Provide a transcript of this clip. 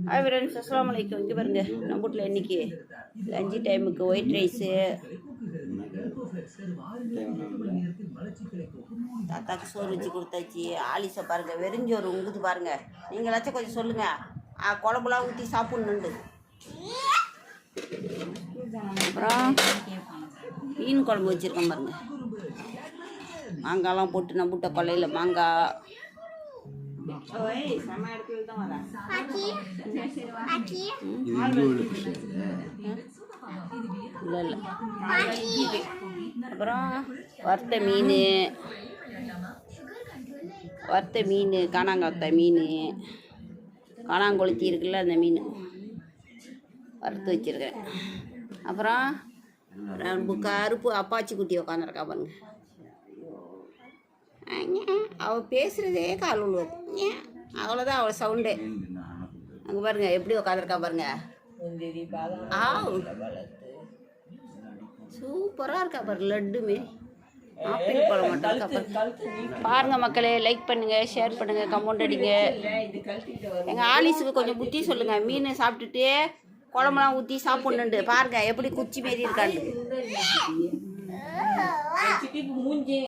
Hi friends, அஸ்ஸலாமு அலைக்கும். இங்கே பாருங்க, நம்ம வீட்டில் இன்றைக்கி லஞ்சு டைமுக்கு ஒயிட் ரைஸு, தாத்தாக்கு சோறு வச்சு கொடுத்தாச்சு. ஆலிசை பாருங்கள், வெறிஞ்சோறு உங்குது பாருங்கள். நீங்களாச்சும் கொஞ்சம் சொல்லுங்கள், குழம்புலாம் ஊற்றி சாப்பிட்ணுண்டு. அப்புறம் மீன் குழம்பு வச்சுருக்கேன் பாருங்கள். மாங்காய்லாம் போட்டு நம்ம விட்ட கொல்லையில் மாங்காய். இல்லை அப்புறம் வறுத்த மீன் காணாங்கத்தை மீன், காணாங்கொளுத்தி இருக்குல்ல, அந்த மீன் வறுத்து வச்சுருக்கேன். அப்புறம் கருப்பு அப்பாச்சி குட்டி உட்காந்துருக்கா பாருங்க. அவள் பேசுகிறதே கால் உழுவுது, அவ்வளோதான் அவள் சவுண்டே. அங்கே பாருங்க எப்படி உட்காந்துருக்கா பாருங்க. சூப்பராக இருக்கா பாரு, லட்டு மாரி. ஆப்பிள் பழம் மட்டும் இருக்கா பாருங்க. மக்களே, லைக் பண்ணுங்கள், ஷேர் பண்ணுங்கள், கமெண்ட் அடிங்க. எங்கள் ஆலிஸுக்கு கொஞ்சம் புத்தி சொல்லுங்கள். மீன் சாப்பிட்டுட்டு குழம்புலாம் ஊற்றி சாப்பிட்ணுண்டு. பாருங்கள் எப்படி குச்சி மாரி இருக்காண்டு.